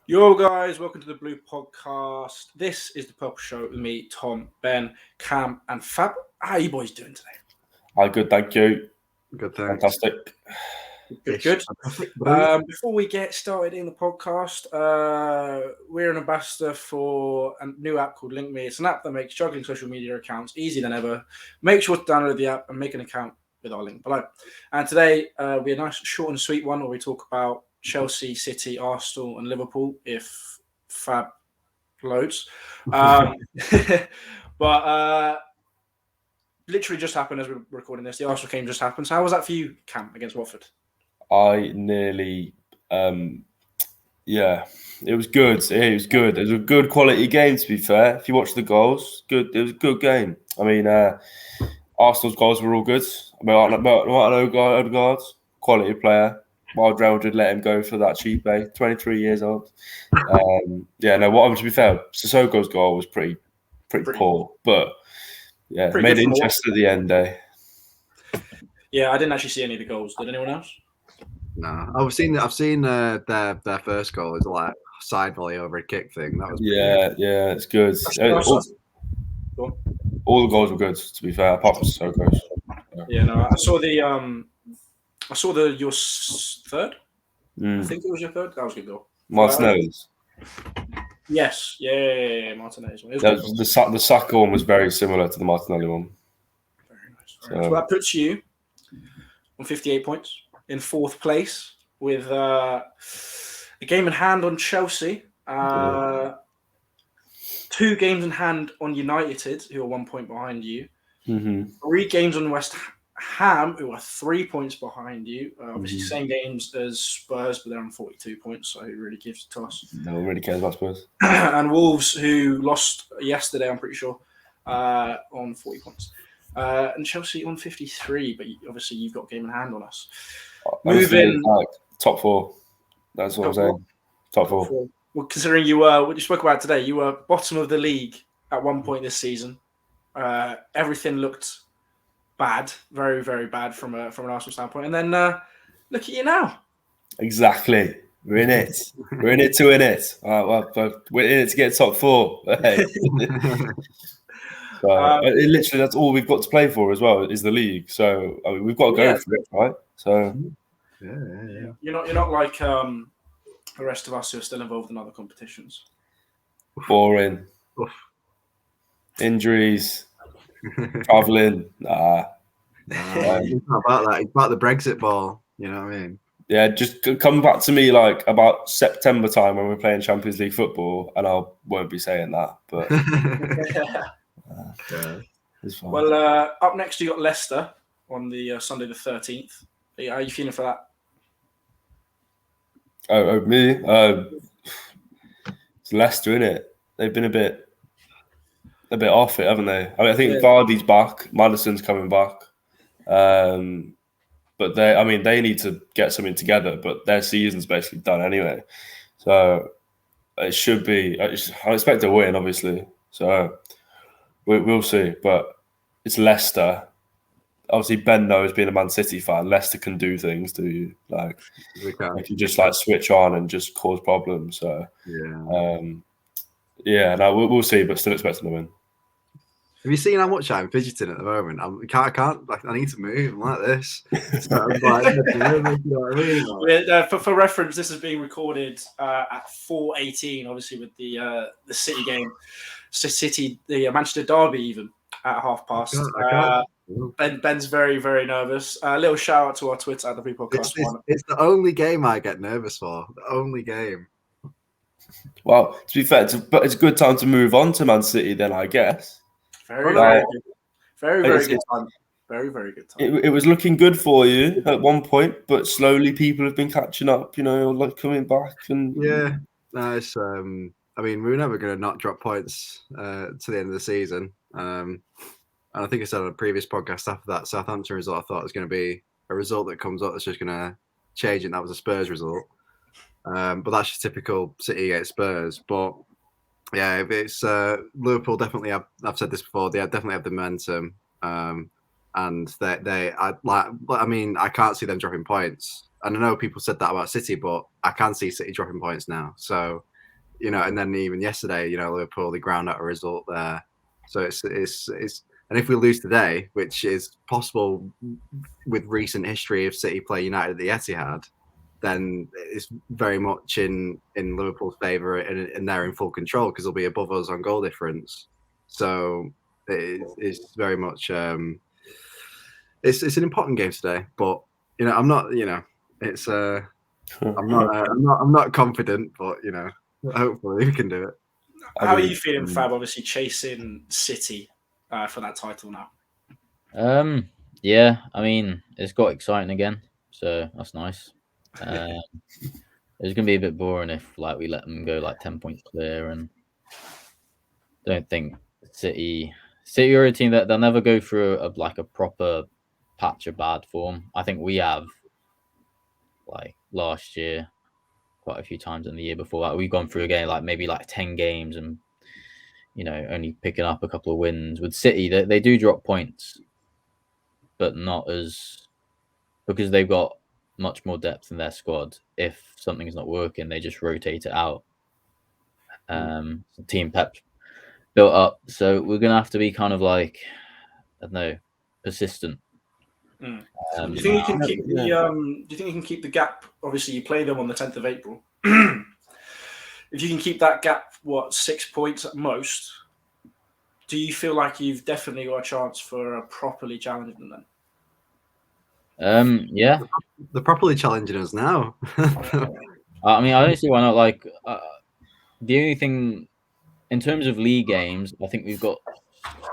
Yo, guys, welcome to the Blue Podcast. This is the Purple Show with me, Tom, Ben, Cam, and Fab. How are you boys doing today? Hi, good, thank you. Good, thanks. Fantastic. Good, good. Fantastic, boys. Before we get started in the podcast, we're an ambassador for a new app called LinkMe. It's an app that makes juggling social media accounts easier than ever. Make sure to download the app and make an account with our link below. And today, we have a nice, short and sweet one where we talk about Chelsea, City, Arsenal, and Liverpool. If Fab loads, but literally just happened as we're recording this. The Arsenal game just happened. So how was that for you, Cam, against Watford? I nearly, yeah, it was good. It was good. It was a good quality game, to be fair. If you watch the goals, good. It was a good game. I mean, Arsenal's goals were all good. I mean, Odegaard, quality player. Wild Real did let him go for that cheap, 23 years old. To be fair, Sissoko's goal was pretty poor, but yeah, Pretty made good it from interesting at the end, Yeah, I didn't actually see any of the goals. Did anyone else? No, I've seen their first goal is like side volley over a kick thing. That was Yeah, it's good. Go on. All the goals were good, to be fair, apart from Sissoko's. Yeah, no, I saw your third. I think it was your third. That was a good goal. Martinelli's. Yes, yeah, Martinelli's one. The Saka one was very similar to the Martinelli one. Very nice. So that puts you on 58 points in fourth place with a game in hand on Chelsea, 2 games in hand on United, who are 1 point behind you, 3 games on West Ham, who are 3 points behind you. Obviously, same games as Spurs, but they're on 42 points, so who really gives a toss? No one really cares about Spurs. And Wolves, who lost yesterday, I'm pretty sure, on 40 points. And Chelsea on 53, but obviously you've got game in hand on us. Moving top 4. That's what I'm saying. Top 4. Well, considering you were what you spoke about today, you were bottom of the league at one point this season. Everything looked bad, very, very bad from an Arsenal standpoint. And then look at you now. Exactly. We're in it. We're in it to win it. We're in it to get top 4. Hey. Literally, that's all we've got to play for as well, is the league. So I mean, we've got to go for it, right? So yeah. You're not like the rest of us who are still involved in other competitions. Boring. Injuries. Traveling. Nah. It's not about that. It's about the Brexit ball. You know what I mean? Yeah, just come back to me like about September time when we're playing Champions League football, and I won't be saying that. But it's fine. Well, up next you got Leicester on the Sunday the 13th. How are you feeling for that? Me? It's Leicester, innit? They've been a bit off it, haven't they? I mean, I think Vardy's back, Maddison's coming back, but they need to get something together. But their season's basically done anyway, so it should be. I expect a win, obviously. So we'll see. But it's Leicester. Obviously, Ben knows, being a Man City fan, Leicester can do things to you. Like, if you just switch on and just cause problems. So we'll see, but still expecting to win. Have you seen how much I'm fidgeting at the moment? I can't. Like, I need to move. I'm like this. For reference, this is being recorded at 4:18. Obviously, with the City game, the Manchester derby, even at past. Ben's very, very nervous. A little shout out to our Twitter at the Blue Podcast. It's the only game I get nervous for. The only game. Well, to be fair, it's a good time to move on to Man City then, I guess. Very good time. Very, very good time. It was looking good for you at one point, but slowly people have been catching up, like coming back. And nice. I mean, we were never going to not drop points to the end of the season. And I think I said on a previous podcast after that Southampton result, I thought it was going to be a result that comes up that's just going to change it. And that was a Spurs result. But that's just typical City against Spurs. But yeah, if it's Liverpool, definitely. I've said this before. They definitely have the momentum, and I can't see them dropping points. And I know people said that about City, but I can see City dropping points now. So and then even yesterday, Liverpool, they ground out a result there. So it's and if we lose today, which is possible with recent history of City play United at the Etihad, then it's very much in Liverpool's favour, and they're in full control because they'll be above us on goal difference. So it's very much it's an important game today. But I'm not it's I'm not confident, but hopefully we can do it. How are you feeling, Fab? Obviously chasing City for that title now. Yeah, I mean it's got exciting again, so that's nice. It's gonna be a bit boring if we let them go 10 points clear, and don't think City are a team that they'll never go through a proper patch of bad form. I think we have last year, quite a few times in the year before that. We've gone through a game maybe 10 games and only picking up a couple of wins. With City, they do drop points, but not as because they've got much more depth in their squad. If something's not working, they just rotate it out. Team Pep built up, so we're gonna have to be kind of I don't know, persistent. Do you think you can keep the? Do you think you can keep the gap? Obviously, you play them on the 10th of April. If you can keep that gap, 6 points at most? Do you feel like you've definitely got a chance for properly challenging them then? Yeah, they're properly challenging us now. I mean, I don't see why not. The only thing in terms of league games, I think we've got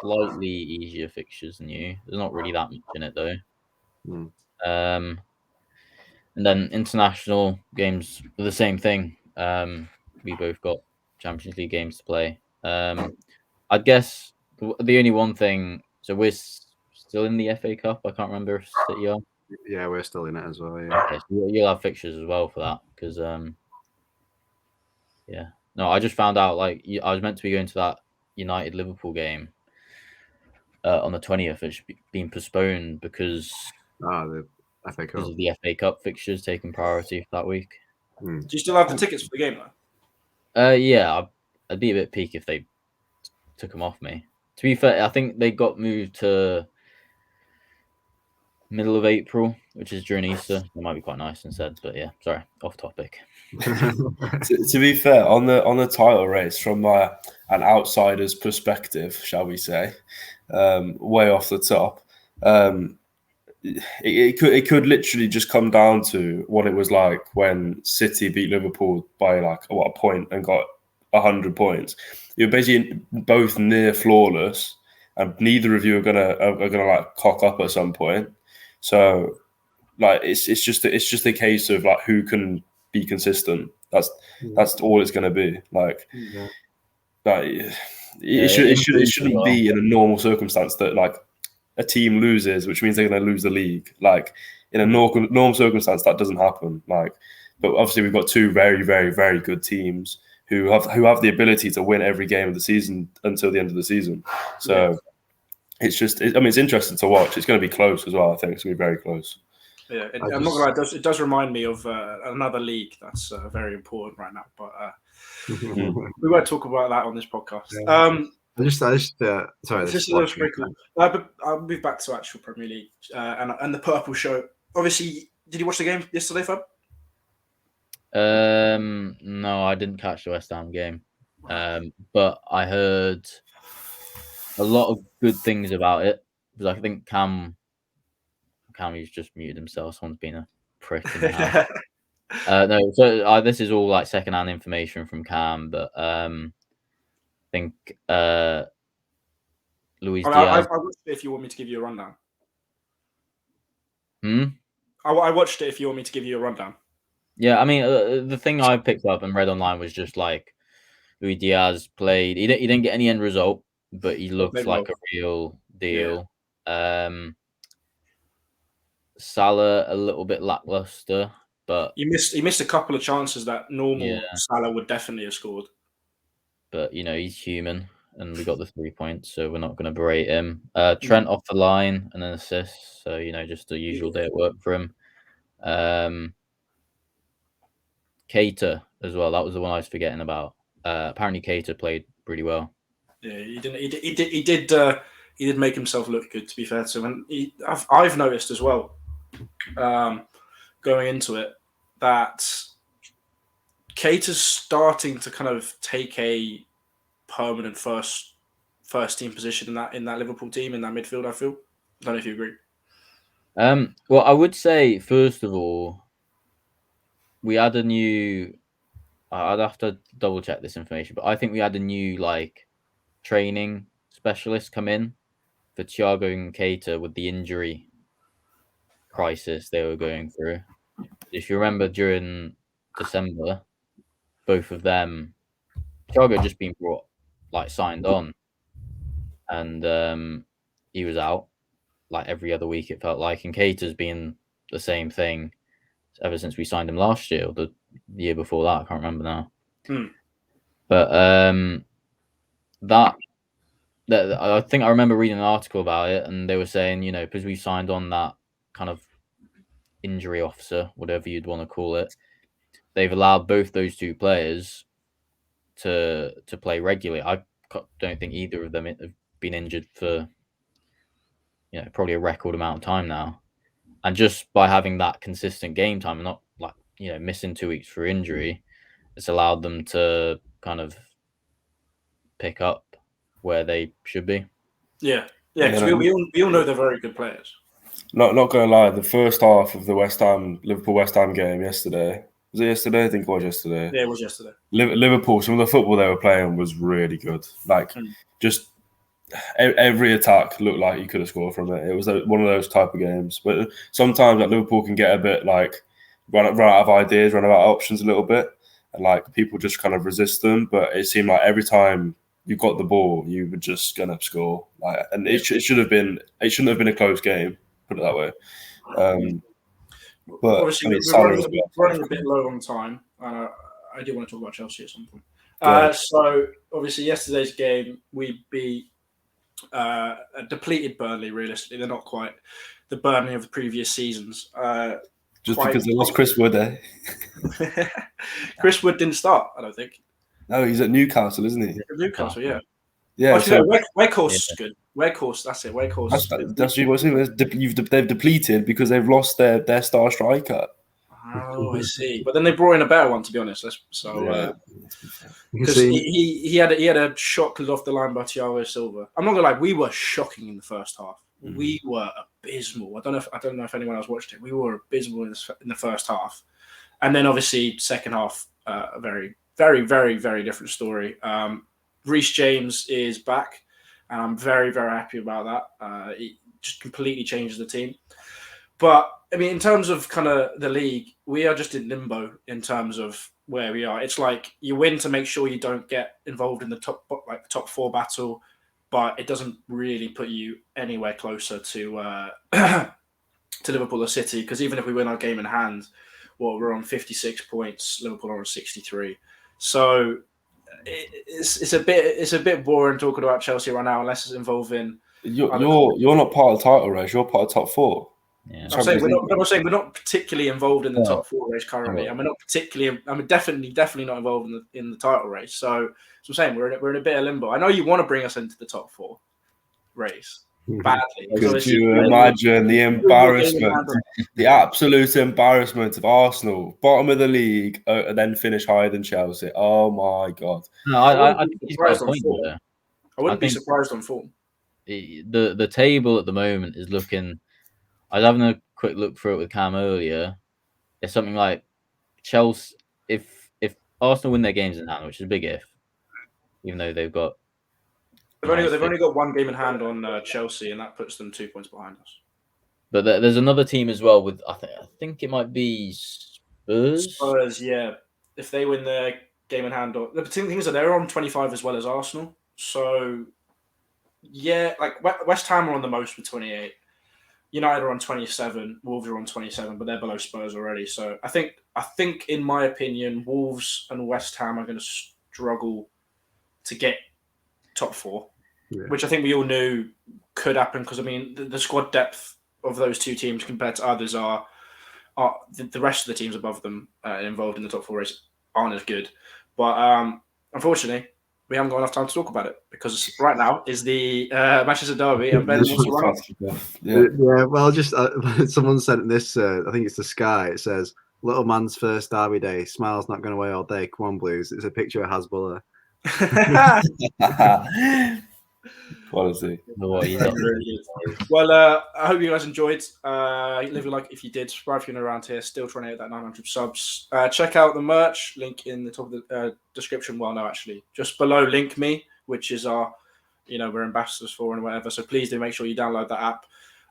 slightly easier fixtures than you. There's not really that much in it though. And then international games are the same thing. We both got Champions League games to play. I guess the only one thing. So we're still in the FA Cup. I can't remember if City are. Yeah, we're still in it as well. Yeah. Okay, so you'll have fixtures as well for that because yeah. No, I just found out I was meant to be going to that United Liverpool game on the 20th. It's been postponed because the FA Cup. Because of the FA Cup fixtures taking priority for that week. Do you still have the tickets for the game though? Yeah, I'd be a bit peak if they took them off me. To be fair, I think they got moved to middle of April, which is during Easter. It might be quite nice instead. But yeah, sorry, off topic. To be fair, on the title race, from an outsider's perspective, shall we say, way off the top, it could literally just come down to what it was like when City beat Liverpool by a point and got 100 points. You're basically both near flawless, and neither of you are gonna cock up at some point. So it's just a case of who can be consistent. That's all it's gonna be. It shouldn't be in a normal circumstance that a team loses, which means they're going to lose the league. In a normal circumstance, that doesn't happen. But obviously, we've got two very, very, very good teams who have the ability to win every game of the season until the end of the season. So it's interesting to watch. It's going to be close as well. I think it's going to be very close. Yeah, I'm not gonna lie. It does remind me of another league that's very important right now. But we won't talk about that on this podcast. Yeah. Sorry. Just a little sprinkle. But I'll move back to actual Premier League and the Purple Show. Obviously, did you watch the game yesterday, Fab? No, I didn't catch the West Ham game. But I heard a lot of good things about it because I think Cammy's just muted himself. Someone's been a prick in the house. No, so this is all secondhand information from Cam, but I think Luis Diaz. I watched it if you want me to give you a rundown. I watched it if you want me to give you a rundown. Yeah, I mean, the thing I picked up and read online was just Luis Diaz played. He didn't get any end result, but he looks like a real deal. Yeah. Salah a little bit lackluster, but he missed a couple of chances that normal Salah would definitely have scored. But he's human, and we got the 3 points, so we're not going to berate him. Trent off the line and an assist, so just the usual day at work for him. Keita as well. That was the one I was forgetting about. apparently Keita played pretty well. Yeah, he did make himself look good. To be fair to him, and I've noticed as well, going into it, that Keita's starting to kind of take a permanent first team position in that Liverpool team, in that midfield. I feel. I don't know if you agree. Well, I would say first of all, we had a new. I'd have to double check this information, but I think we had a new training specialist come in for Thiago and Keita with the injury crisis they were going through. If you remember, during December, both of them, Thiago had just been signed on, and he was out every other week. It felt like, and Keita's been the same thing ever since we signed him last year or the year before that. I can't remember now. But that I think I remember reading an article about it, and they were saying, because we signed on that kind of injury officer, whatever you'd want to call it, they've allowed both those two players to play regularly. I don't think either of them have been injured for probably a record amount of time now, and just by having that consistent game time and not missing 2 weeks for injury, it's allowed them to kind of pick up where they should be. Yeah, because we all know they're very good players. Not gonna lie, the first half of the Liverpool West Ham game yesterday. Was it yesterday? I think it was yesterday. Yeah, it was yesterday. Liverpool, some of the football they were playing was really good. Just every attack looked like you could have scored from it. It was one of those type of games. But sometimes Liverpool can get a bit run out of ideas, run out of options a little bit, and people just kind of resist them. But it seemed like every time you got the ball, you were just gonna score. It shouldn't have been a close game. Put it that way. But obviously, we're running a bit low on time. I do want to talk about Chelsea at some point. So obviously, yesterday's game we beat a depleted Burnley. Realistically, they're not quite the Burnley of the previous seasons. Just because they lost Chris Wood, eh? Chris Wood didn't start, I don't think. No, he's at Newcastle, isn't he? Newcastle, yeah. Yeah. Weghorst is good. Weghorst, that's it. They've depleted because they've lost their star striker. Oh, I see. But then they brought in a better one, to be honest. Because he had a shot cleared off the line by Thiago Silva. I'm not gonna lie, we were shocking in the first half. We were abysmal. I don't know if anyone else watched it. We were abysmal in the first half, and then obviously second half, a very, very, very, very different story. Reece James is back, and I'm very, very happy about that. It just completely changes the team. But I mean, in terms of kind of the league, we are just in limbo in terms of where we are. It's like you win to make sure you don't get involved in the top four battle, but it doesn't really put you anywhere closer to Liverpool or City. Because even if we win our game in hand, we're on 56 points. Liverpool are on 63. So it's a bit boring talking about Chelsea right now, unless it's involving. You're not part of the title race. You're part of top four. Yeah. I'm saying we're not particularly involved in the top four race currently, and we're not particularly. I'm definitely not involved in the title race. So I'm saying we're in a bit of limbo. I know you want to bring us into the top four race badly. Could you imagine the embarrassment, the absolute embarrassment of Arsenal, bottom of the league, and then finish higher than Chelsea? Oh my God! No, I think he's got a point there. I wouldn't be surprised on form. The table at the moment is looking. I was having a quick look through it with Cam earlier. It's something like Chelsea. If Arsenal win their games in hand, which is a big if, even though they've only got one game in hand on Chelsea, and that puts them 2 points behind us. But there's another team as well with I think it might be Spurs. Spurs, yeah. If they win their game in hand, the thing is that they're on 25 as well as Arsenal. So yeah, West Ham are on the most with 28. United are on 27, Wolves are on 27, but they're below Spurs already. So I think in my opinion, Wolves and West Ham are going to struggle to get top four, which I think we all knew could happen because I mean the squad depth of those two teams compared to others are the rest of the teams above them involved in the top four race aren't as good. But unfortunately, we haven't got enough time to talk about it because right now is the Manchester Derby, and Ben wants to run up. Yeah, well, just someone sent this. I think it's the Sky. It says, "Little man's first derby day. Smiles not going away all day. Come on, Blues." It's a picture of Hasbulla. Quality. Really good. Well, I hope you guys enjoyed. Leave a like if you did. Subscribe if you're around here. Still trying to hit that 900 subs. Check out the merch. Link in the top of the description. Well, no, actually, just below LinkMe, which is our, we're ambassadors for and whatever. So please do make sure you download that app.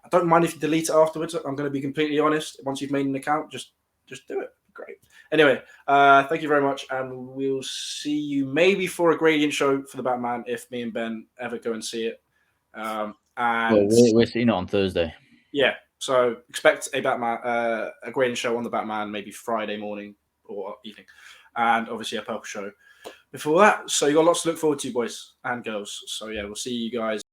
I don't mind if you delete it afterwards. I'm going to be completely honest. Once you've made an account, just do it. Great. Anyway, thank you very much, and we'll see you maybe for a gradient show for the Batman if me and Ben ever go and see it. And we're seeing it on Thursday. Yeah, so expect a Batman, a gradient show on the Batman, maybe Friday morning or evening, and obviously a Purple show before that. So you got lots to look forward to, boys and girls. So yeah, we'll see you guys